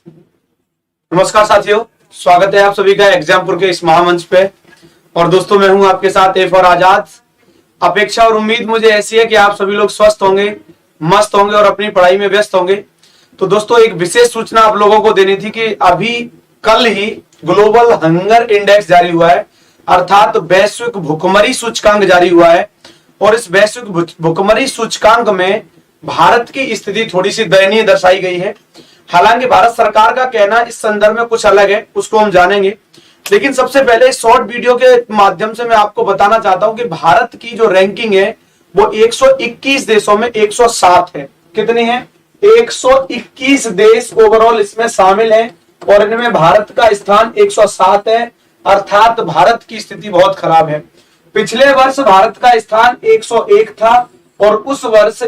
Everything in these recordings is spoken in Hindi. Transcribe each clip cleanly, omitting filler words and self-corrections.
नमस्कार साथियों, स्वागत है आप सभी का एग्जामपुर के इस महामंच पे। और दोस्तों, मैं हूं आपके साथ ए फॉर आजाद। अपेक्षा और उम्मीद मुझे ऐसी है कि आप सभी लोग स्वस्थ होंगे, मस्त होंगे और अपनी पढ़ाई में व्यस्त होंगे। तो दोस्तों, एक विशेष सूचना आप लोगों को देनी थी कि अभी कल ही ग्लोबल हंगर इंडेक्स जारी हुआ है, अर्थात वैश्विक भुखमरी सूचकांक जारी हुआ है। और इस वैश्विक भुखमरी सूचकांक में भारत की स्थिति थोड़ी सी दयनीय दर्शाई गई है। हालांकि भारत सरकार का कहना इस संदर्भ में कुछ अलग है, उसको हम जानेंगे। लेकिन सबसे पहले इस शॉर्ट वीडियो के माध्यम से मैं आपको बताना चाहता हूं कि भारत की जो रैंकिंग है वो 121 देशों में 107 है। कितनी है? 121 देश ओवरऑल इसमें शामिल हैं और इनमें भारत का स्थान 107 है, अर्थात भारत की स्थिति बहुत खराब है। पिछले वर्ष भारत का स्थान 101 था और उस वर्ष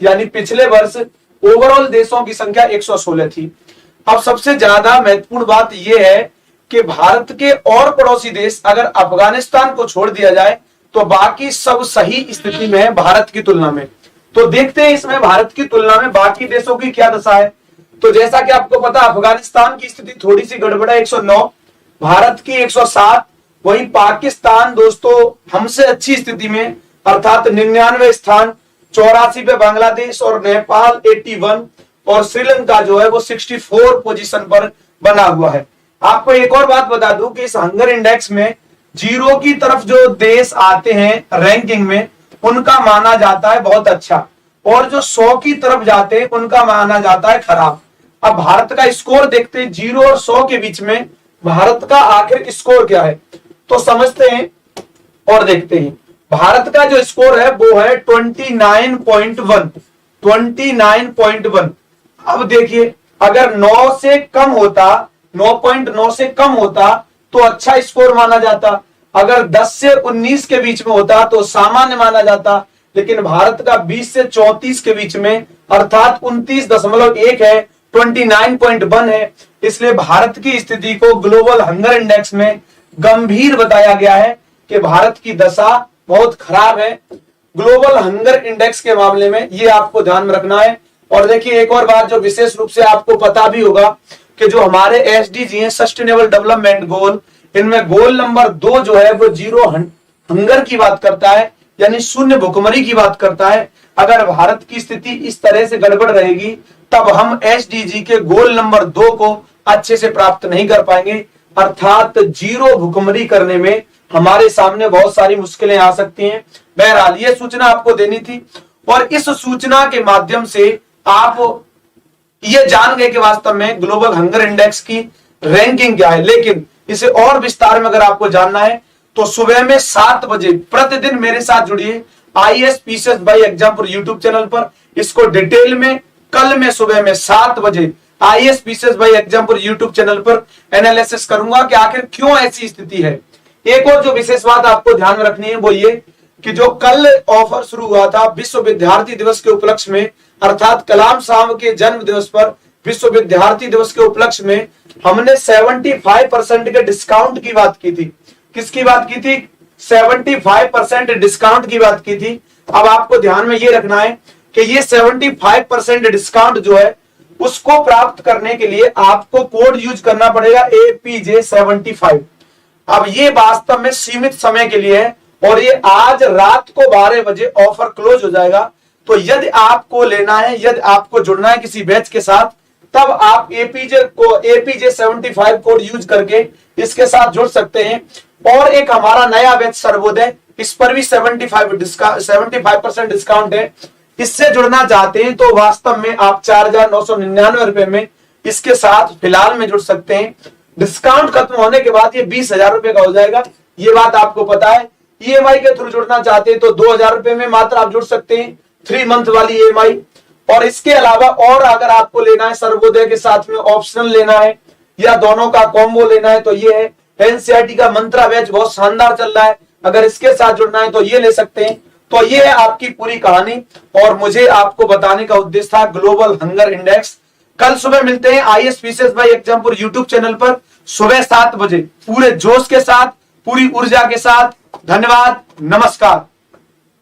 यानी पिछले वर्ष ओवरऑल देशों की संख्या 116 थी। अब सबसे ज्यादा महत्वपूर्ण बात यह है कि भारत के और पड़ोसी देश, अगर अफगानिस्तान को छोड़ दिया जाए तो बाकी सब सही स्थिति में है भारत की तुलना में। तो देखते हैं इसमें भारत की तुलना में बाकी देशों की क्या दशा है। तो जैसा कि आपको पता, अफगानिस्तान की स्थिति थोड़ी सी गड़बड़ है, 109, भारत की 107। वही पाकिस्तान दोस्तों हमसे अच्छी स्थिति में, अर्थात 99 स्थान, 84 पे बांग्लादेश और नेपाल 81 और श्रीलंका जो है वो 64 पोजीशन पर बना हुआ है। आपको एक और बात बता दूं कि इस हंगर इंडेक्स में 0 की तरफ जो देश आते हैं रैंकिंग में, उनका माना जाता है बहुत अच्छा, और जो 100 की तरफ जाते हैं उनका माना जाता है खराब। अब भारत का स्कोर देखते हैं, 0 और 100 के बीच में भारत का आखिर स्कोर क्या है तो समझते हैं और देखते हैं। भारत का जो स्कोर है वो है 29.1। 29.1। अब देखिए, अगर 9 से कम होता, 9.9 से कम होता तो अच्छा स्कोर माना जाता। अगर 10 से 19 के बीच में होता तो सामान्य माना जाता। लेकिन भारत का 20 से 34 के बीच में, अर्थात 29.1 है, 29.1 है। इसलिए भारत की स्थिति को ग्लोबल हंगर इंडेक्स में गंभीर बताया गया है कि भारत की दशा बहुत खराब है। ग्लोबल हंगर इंडेक्स के मामले में ये आपको ध्यान में रखना है। और देखिए, एक और बात जो विशेष रूप से आपको पता भी होगा कि जो हमारे एसडीजी हैं, सस्टेनेबल डेवलपमेंट गोल, इनमें गोल नंबर 2 जो है वो 0 हंगर की बात करता है, यानी शून्य भुखमरी की बात करता है। अगर भारत की स्थिति इस तरह से गड़बड़ रहेगी तब हम एसडीजी के गोल नंबर 2 को अच्छे से प्राप्त नहीं कर पाएंगे, अर्थात 0 भुखमरी करने में हमारे सामने बहुत सारी मुश्किलें आ सकती हैं। बहरहाल ये सूचना आपको देनी थी और इस सूचना के माध्यम से आप ये जान गए कि वास्तव में ग्लोबल हंगर इंडेक्स की रैंकिंग क्या है। लेकिन इसे और विस्तार में अगर आपको जानना है तो सुबह में 7 बजे प्रतिदिन मेरे साथ जुड़िए IAS PCS by Exampur YouTube channel पर। इसको डिटेल में कल मैं सुबह में 7 बजे IAS PCS by Exampur YouTube channel पर एनालिसिस करूंगा कि आखिर क्यों ऐसी स्थिति है। एक और जो विशेष बात आपको ध्यान में रखनी है वो ये कि जो कल ऑफर शुरू हुआ था विश्व विद्यार्थी दिवस के उपलक्ष्य में, अर्थात कलाम साहब के जन्म दिवस पर विश्व विद्यार्थी दिवस के उपलक्ष्य में हमने 75% के डिस्काउंट की बात की थी। किसकी बात की थी? 75% डिस्काउंट की बात की थी। अब आपको ध्यान में ये रखना है कि ये 75% डिस्काउंट जो है उसको प्राप्त करने के लिए आपको कोड यूज करना पड़ेगा APJ75। अब ये वास्तव में सीमित समय के लिए है और ये आज रात को 12 बजे ऑफर क्लोज हो जाएगा। तो यदि आपको लेना है, यदि आपको जुड़ना है किसी बैच के साथ, तब आप APJ75 कोड यूज करके इसके साथ जुड़ सकते हैं। और एक हमारा नया बैच सर्वोदय, इस पर भी 75% डिस्काउंट है। इससे जुड़ना चाहते हैं तो वास्तव में आप 4,999 रुपए में इसके साथ फिलहाल में जुड़ सकते हैं। डिस्काउंट खत्म होने के बाद ये 20,000 रुपए का हो जाएगा, ये बात आपको पता है। ईएमआई के थ्रू जुड़ना चाहते हैं तो 2,000 रुपए में मात्र आप जुड़ सकते हैं, 3 मंथ वाली ईएमआई। और इसके अलावा और अगर आपको लेना है सर्वोदय के साथ में ऑप्शनल लेना है या दोनों का कॉम्बो लेना है तो ये है। एनसीईआरटी का मंत्रा बैच बहुत शानदार चल रहा है, अगर इसके साथ जुड़ना है तो ये ले सकते हैं। तो ये है आपकी पूरी कहानी और मुझे आपको बताने का उद्देश्य था ग्लोबल हंगर इंडेक्स। कल सुबह मिलते हैं IAS PCS by Exampur YouTube channel पर सुबह 7 बजे पूरे जोश के साथ, पूरी ऊर्जा के साथ। धन्यवाद, नमस्कार।